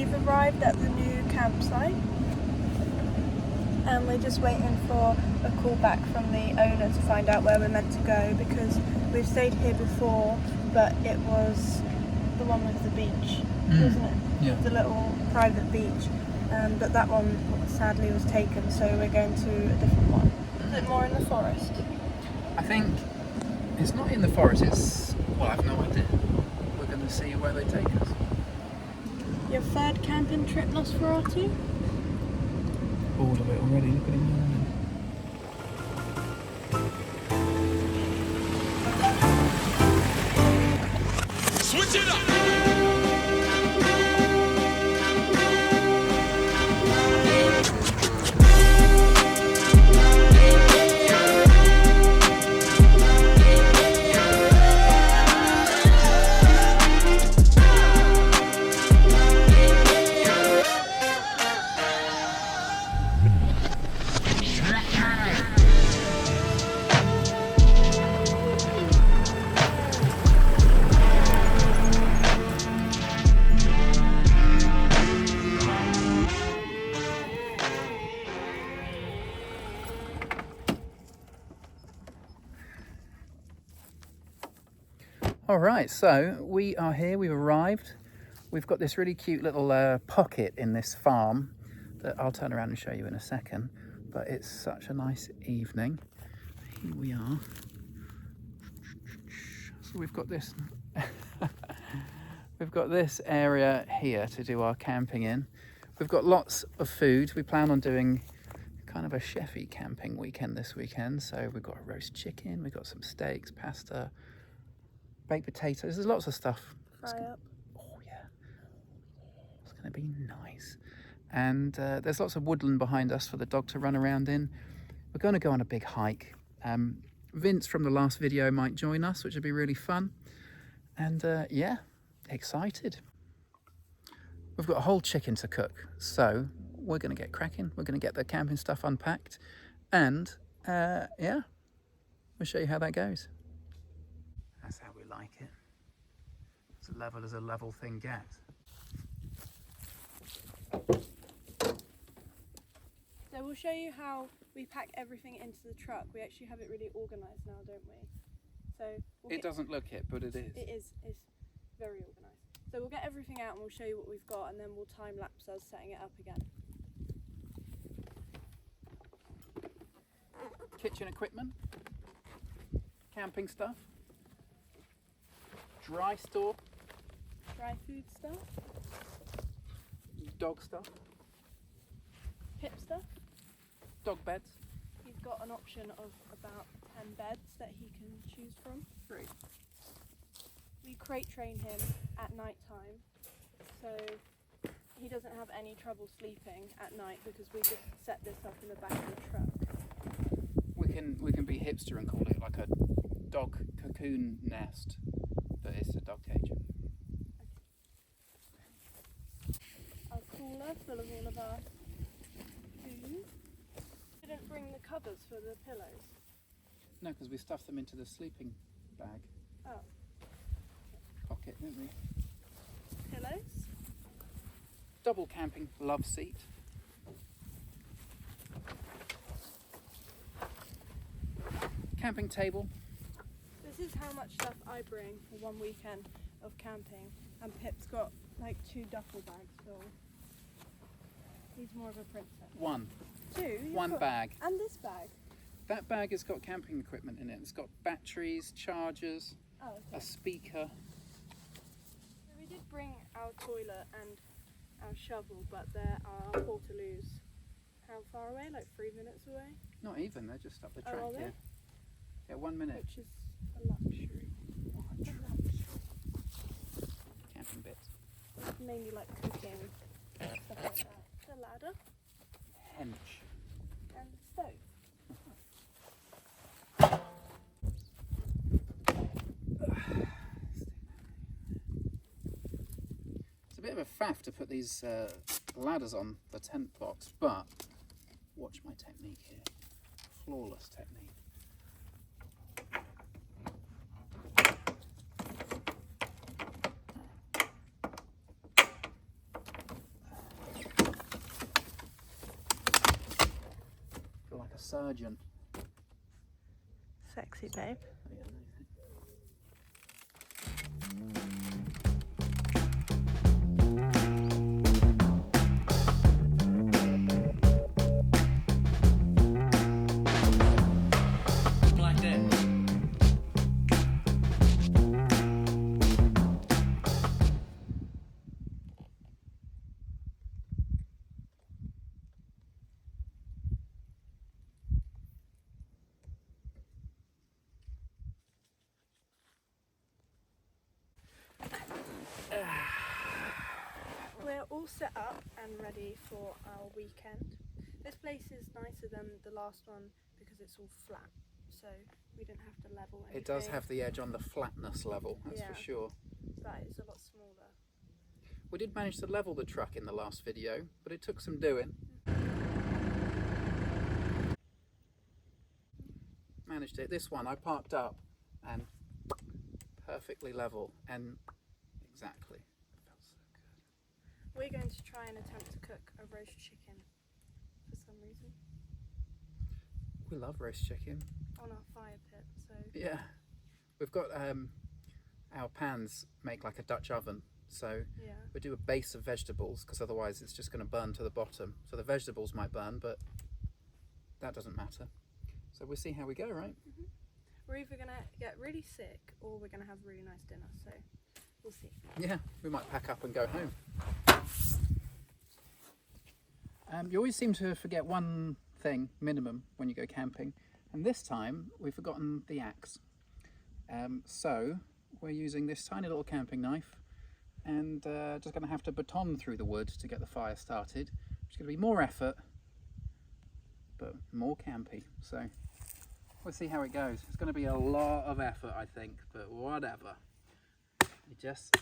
we've arrived at the new campsite and we're just waiting for a call back from the owner to find out where we're meant to go, because we've stayed here before, but it was the one with the beach, wasn't it? Yeah. The little private beach, but that one sadly was taken, so we're going to a different one. Is it more in the forest? I think it's not in the forest, it's, well, I have no idea. We're going to see where they take us. Your third camping trip, Nosferatu? Bored of it already, look at him yawning. Switch it up! Alright, so we are here, we've arrived. We've got this really cute little pocket in this farm that I'll turn around and show you in a second. But it's such a nice evening. Here we are. So we've got this we've got this area here to do our camping in. We've got lots of food. We plan on doing kind of a chefy camping weekend this weekend. So we've got a roast chicken, we've got some steaks, pasta, baked potatoes. There's lots of stuff. Fry up. Oh yeah, it's going to be nice. And there's lots of woodland behind us for the dog to run around in. We're going to go on a big hike. Vince from the last video might join us, which would be really fun. And yeah, excited. We've got a whole chicken to cook, so we're going to get cracking. We're going to get the camping stuff unpacked, and yeah, we'll show you how that goes. That's how we like it. As level as a level thing gets. So we'll show you how we pack everything into the truck. We actually have it really organised now, don't we? So It doesn't look it, but it is. It is. It's very organised. So we'll get everything out and we'll show you what we've got, and then we'll time lapse us setting it up again. Kitchen equipment, camping stuff, dry store, Dry food stuff, dog stuff, pip stuff. dog beds. He's got an option of about 10 beds that he can choose from. Great. We crate train him at night time, so he doesn't have any trouble sleeping at night because we just set this up in the back of the truck. We can be hipster and call it like a dog cocoon nest, but it's a dog cage. Our cooler full of all of our food. We didn't bring the covers for the pillows. No, because we stuffed them into the sleeping bag. Oh. Pocket, didn't we? Pillows. Double camping love seat. Camping table. This is how much stuff I bring for one weekend of camping, and Pip's got like 2 duffel bags full. He's more of a princess. 1. 2? You've One got- bag. And this bag. That bag has got camping equipment in it. It's got batteries, chargers, Oh, okay. a speaker. So we did bring our toilet and our shovel, but there are portaloos. How far away? Like 3 minutes away? Not even, they're just up the Oh, track are they? here. Yeah, 1 minute. Which is a luxury. Camping bits. Mainly like cooking, stuff like that. The ladder Hench. and the stove. It's a bit of a faff to put these ladders on the tent box, but watch my technique here. Flawless technique. surgeon. Sexy, babe. Like that. We're all set up and ready for our weekend. This place is nicer than the last one because it's all flat, so we didn't have to level anything. It does have the edge on the flatness level, that's for sure. But it's a lot smaller. We did manage to level the truck in the last video, but it took some doing. Managed it. This one I parked up and perfectly level and exactly. It felt so good. We're going to try and attempt to cook a roast chicken for some reason We love roast chicken. on our fire pit. So Yeah. We've got our pans make like a Dutch oven, so yeah, we do a base of vegetables because otherwise it's just going to burn to the bottom. So the vegetables might burn, but that doesn't matter. So we'll see how we go, right? we're either gonna get really sick or we're gonna have a really nice dinner. So we'll see. Yeah, we might pack up and go home. You always seem to forget one thing, minimum, when you go camping. And this time, we've forgotten the axe. So, we're using this tiny little camping knife and just going to have to baton through the wood to get the fire started. It's going to be more effort, but more campy. So, we'll see how it goes. It's going to be a lot of effort, I think, but whatever. You just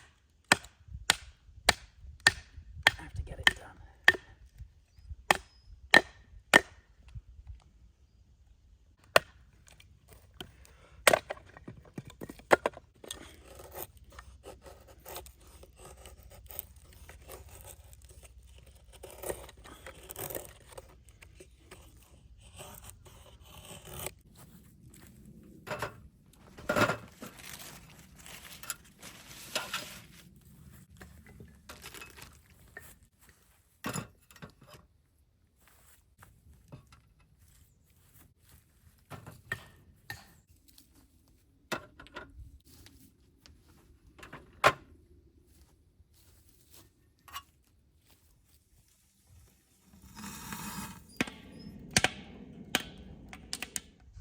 have to get it done.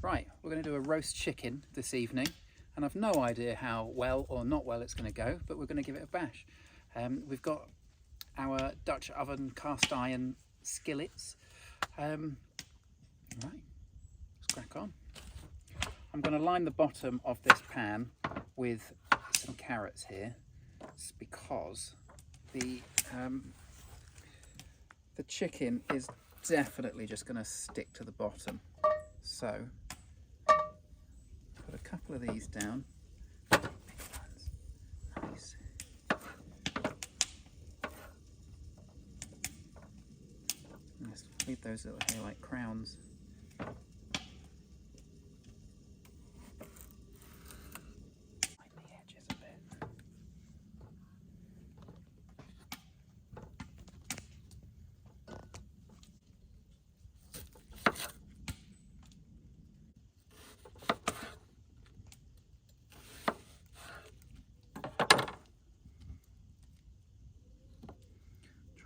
Right, we're going to do a roast chicken this evening, and I've no idea how well or not well it's going to go, but we're going to give it a bash. We've got our Dutch oven cast iron skillets. Right, let's crack on. I'm going to line the bottom of this pan with some carrots here. It's because the chicken is definitely just going to stick to the bottom. So, put a couple of these down. Big ones. Nice. And just leave those little here like crowns. Line the edges a bit.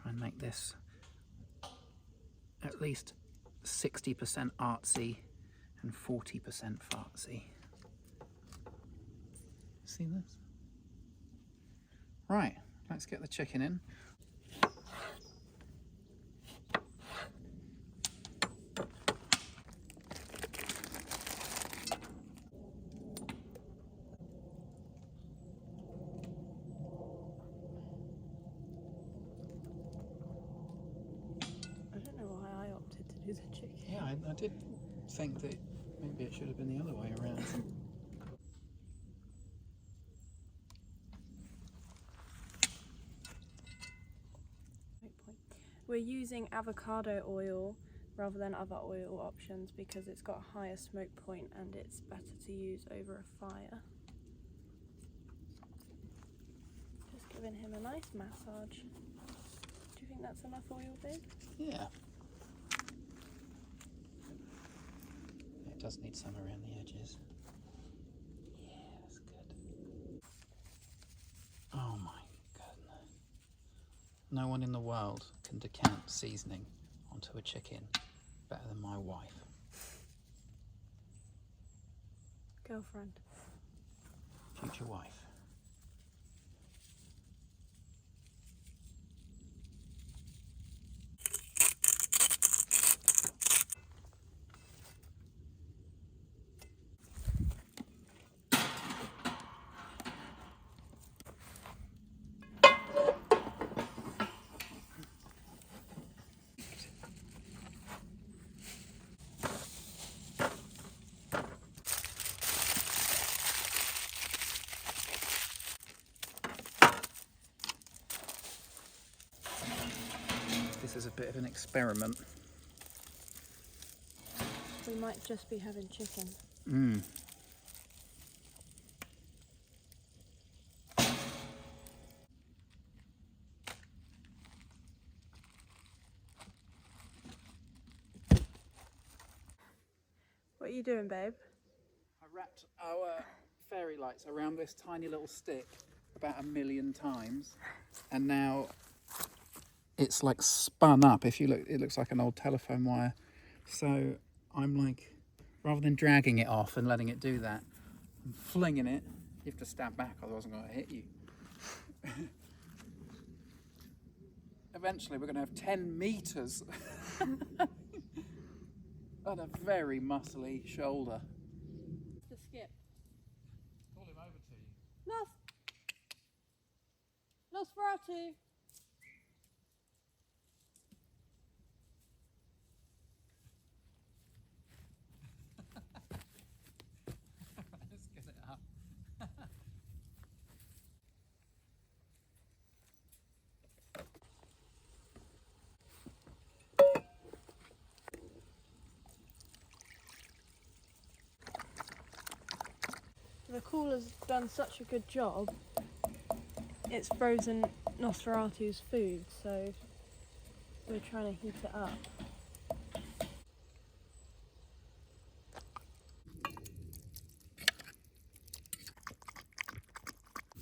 And make this at least 60% artsy and 40% fartsy. See this? Right, let's get the chicken in. Do the chicken. Yeah, I did think that maybe it should have been the other way around. We're using avocado oil rather than other oil options because it's got a higher smoke point and it's better to use over a fire. Just giving him a nice massage. Do you think that's enough oil, babe? Yeah. It does need some around the edges. Yeah, that's good. Oh my goodness. No one in the world can decant seasoning onto a chicken better than my wife. Girlfriend. Future wife. This is a bit of an experiment. We might just be having chicken. What are you doing, babe? I wrapped our fairy lights around this tiny little stick about 1,000,000 times, and now it's like spun up. If you look, it looks like an old telephone wire. So I'm like, rather than dragging it off and letting it do that, I'm flinging it. You have to stand back, otherwise I'm going to hit you. Eventually we're going to have 10 meters on a very muscly shoulder. The skip. Call him over to you. Nosferatu. Let's get it up. The cooler's done such a good job. It's frozen Nosferatu's food, so we're trying to heat it up.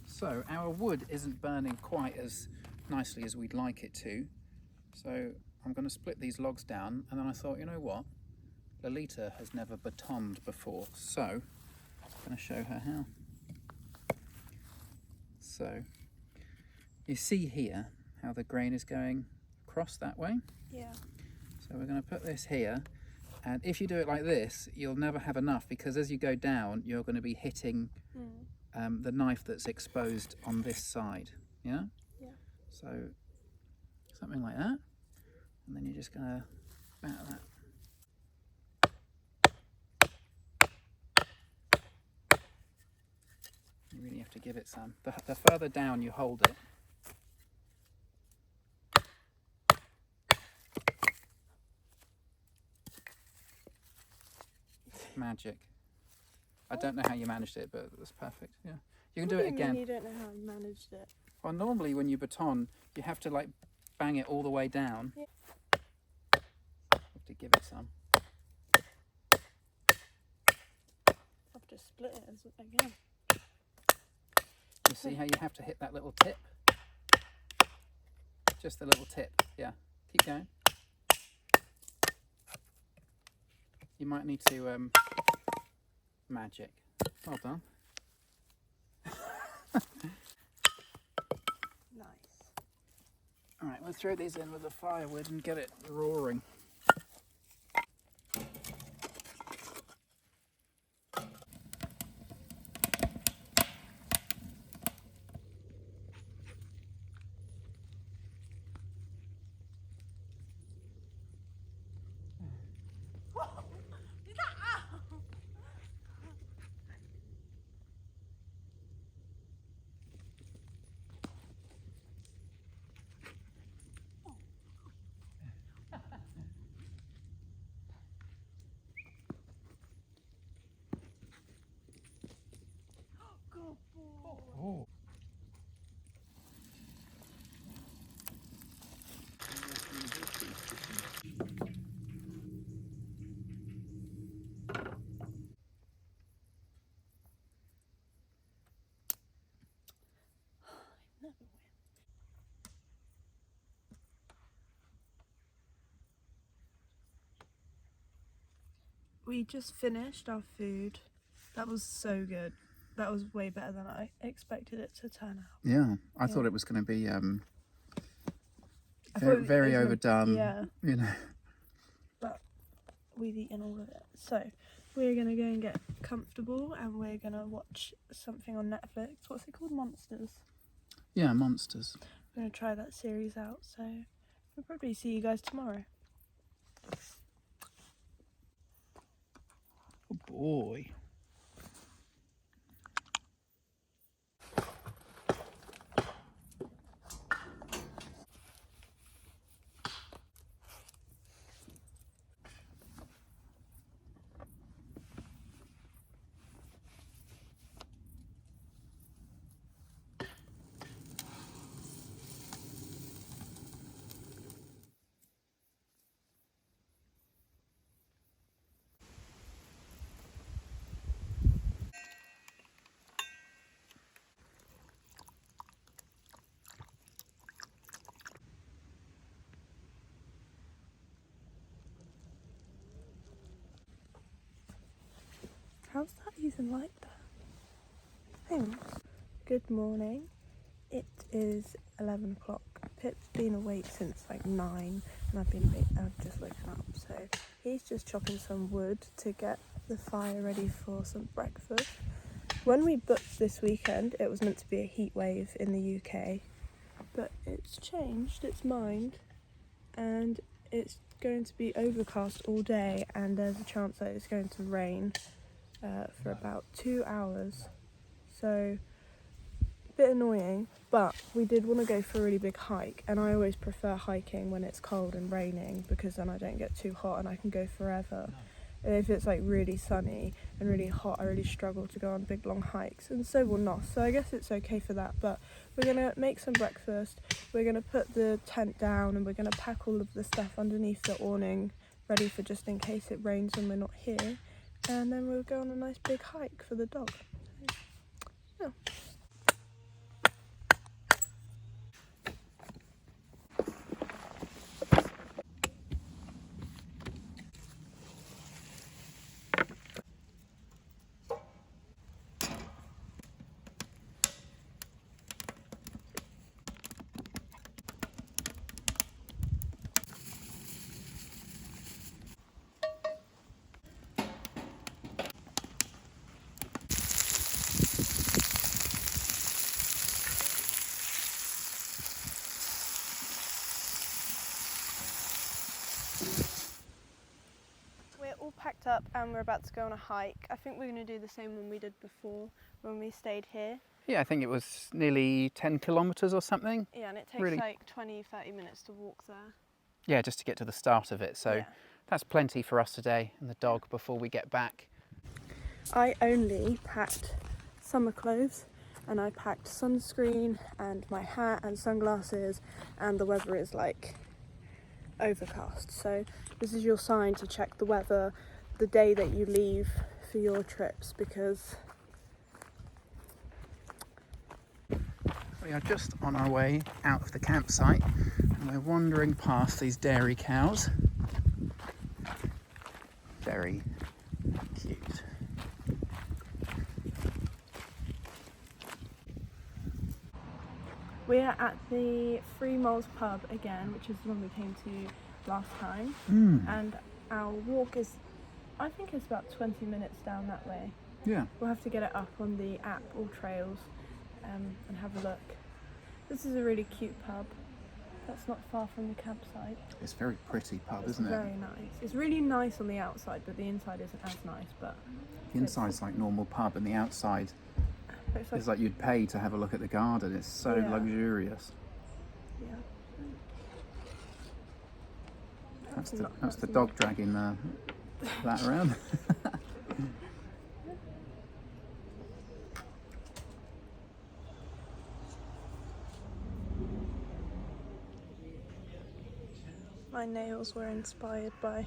So our wood isn't burning quite as nicely as we'd like it to. So I'm going to split these logs down, and then I thought, you know what? Lolita has never batoned before, so I'm going to show her how. So you see here how the grain is going across that way. Yeah. So we're going to put this here, and if you do it like this, you'll never have enough, because as you go down, you're going to be hitting the knife that's exposed on this side. Yeah? Yeah. So something like that, and then you're just going to batter that. You really have to give it some. The further down you hold it, magic. I don't know how you managed it, but it was perfect. Yeah, you can do it again. You don't know how you managed it. Well, normally when you baton, you have to like bang it all the way down. Yeah. You have to give it some. I've just split it again. You see how you have to hit that little tip? Just the little tip. Yeah. Keep going. You might need to magic. Well done. Nice. All right, we'll throw these in with the firewood and get it roaring. We just finished our food. That was so good. That was way better than I expected it to turn out. Yeah, I thought it was going to be I thought very it was overdone. Yeah, You know. but we've eaten all of it. So we're gonna go and get comfortable, and we're gonna watch something on Netflix. What's it called? Monsters. Yeah, monsters. We're gonna try that series out. So we'll probably see you guys tomorrow. Oh boy. How's that even like that? Thanks. Good morning. It is 11 o'clock. Pip's been awake since like 9, and I've just woken up. So he's just chopping some wood to get the fire ready for some breakfast. When we booked this weekend, it was meant to be a heat wave in the UK, but it's changed its mind, and it's going to be overcast all day, and there's a chance that it's going to rain for about 2 hours. So a bit annoying, but we did want to go for a really big hike, and I always prefer hiking when it's cold and raining because then I don't get too hot and I can go forever. And if it's like really sunny and really hot, I really struggle to go on big long hikes, and so will Nos. So I guess it's okay for that, but we're gonna make some breakfast, we're gonna put the tent down, and we're gonna pack all of the stuff underneath the awning ready for just in case it rains when we're not here, and then we'll go on a nice big hike for the dog. So, yeah. We're all packed up and we're about to go on a hike. I think we're going to do the same one we did before when we stayed here. Yeah, I think it was nearly 10 kilometres or something. Yeah, and it takes Really? like 20-30 minutes to walk there. Yeah, just to get to the start of it. So Yeah. that's plenty for us today and the dog before we get back. I only packed summer clothes, and I packed sunscreen and my hat and sunglasses, and the weather is like overcast. So this is your sign to check the weather the day that you leave for your trips, because We are just on our way out of the campsite and we're wandering past these dairy cows. Very cute. we're at the 3 Miles pub again, which is the one we came to last time. And our walk is, I think it's about 20 minutes down that way. Yeah. We'll have to get it up on the app, All Trails, and have a look. This is a really cute pub. That's not far from the campsite. It's a very pretty pub, It's isn't it? very nice. It's really nice on the outside, but the inside isn't as nice. But The inside's like normal pub and the outside it's like, is like you'd pay to have a look at the garden. It's so Yeah. luxurious. yeah. That's the dog dragging that around. My nails were inspired by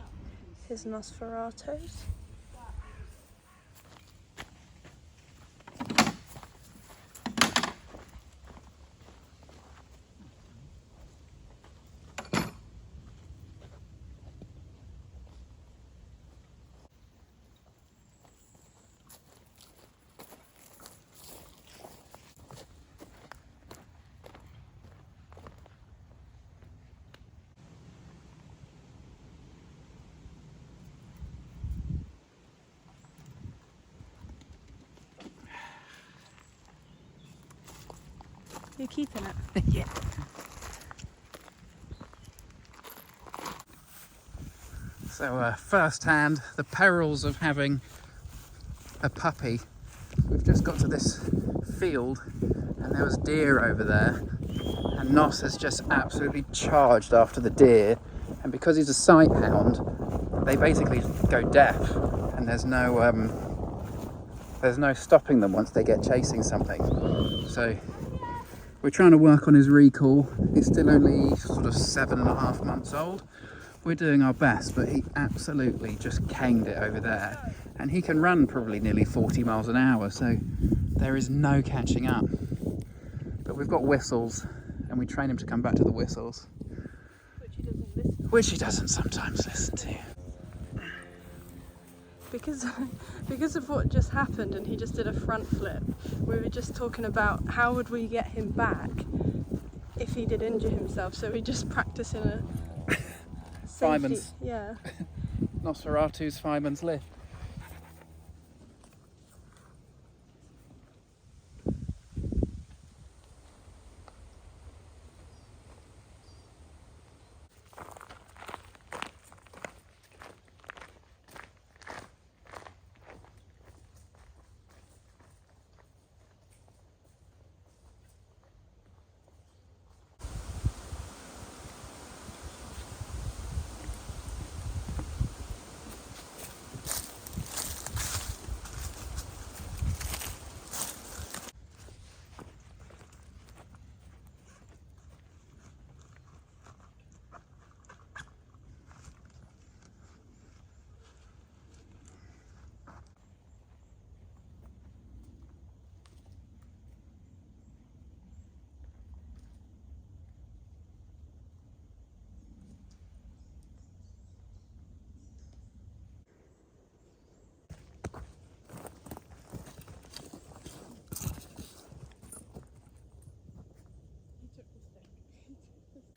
his Nosferatos. You're keeping it? Yeah. So firsthand, the perils of having a puppy. We've just got to this field and there was deer over there, and Nos has just absolutely charged after the deer, and because he's a sight hound, they basically go deaf, and there's no stopping them once they get chasing something. So we're trying to work on his recall. He's still only sort of 7.5 months old. We're doing our best, but he absolutely just caned it over there. And he can run probably nearly 40 miles an hour, so there is no catching up. But we've got whistles, and we train him to come back to the whistles. Which he doesn't listen to. Which he doesn't sometimes listen to. Because of what just happened, and he just did a front flip, we were just talking about how would we get him back if he did injure himself. So we just practice in a safety. Fireman's. Yeah. Nosferatu's fireman's lift.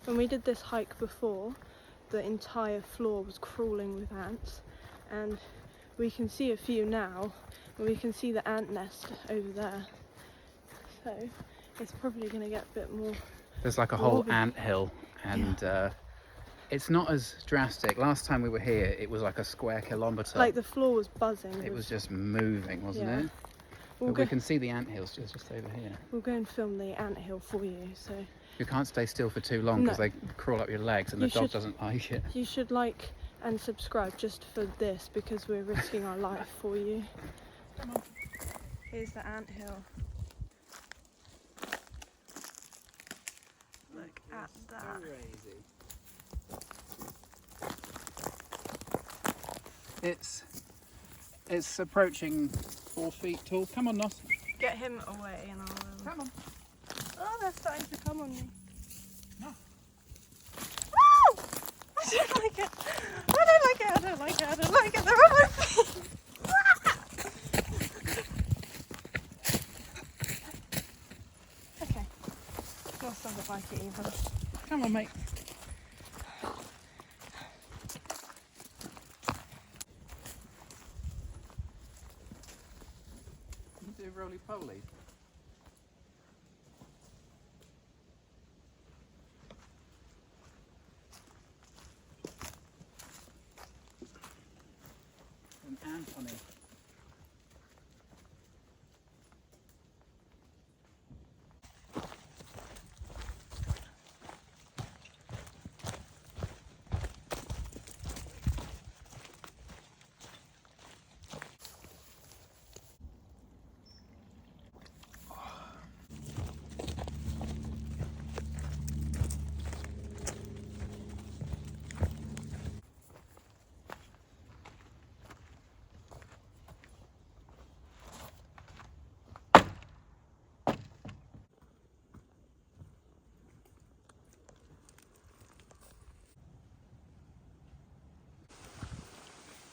When we did this hike before, the entire floor was crawling with ants, and we can see a few now, and we can see the ant nest over there. So it's probably going to get a bit more. There's like a whole morbid. ant hill, and it's not as drastic. Last time we were here, it was like a square kilometre. Like the floor was buzzing. It was just moving, wasn't Yeah. it? We'll But go, we can see the ant hills just over here. we'll go and film the ant hill for you. So You can't stay still for too long because No. they crawl up your legs, and You the dog should- doesn't like it. you should like and subscribe just for this, because we're risking our life for you. Come on. Here's the ant hill. Look at that. It's approaching 4 feet tall. Come on, Nos. Get him away and I'll. Come on. Oh, they're starting to come on me. No. Woo! I don't like it. I don't like it. I don't like it. I don't like it. They're on my feet. Okay. Not doesn't like it either. Come on, mate. You do roly-poly. An Anthony.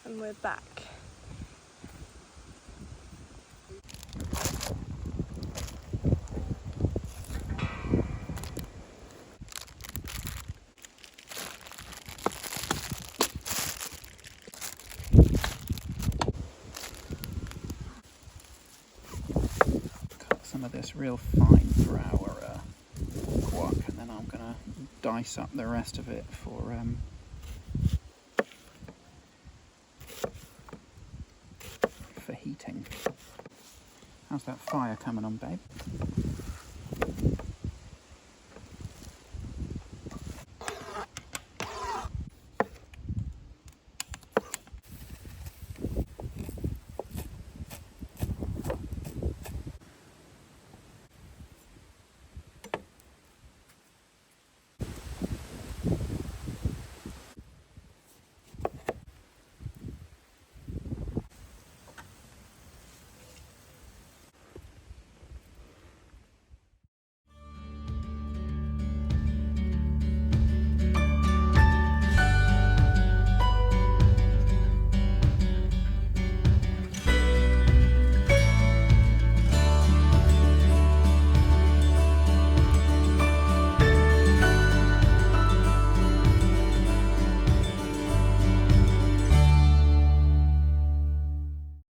And we're back. Cut some of this real fine for our then I'm gonna dice up the rest of it for heating. How's that fire coming on, babe?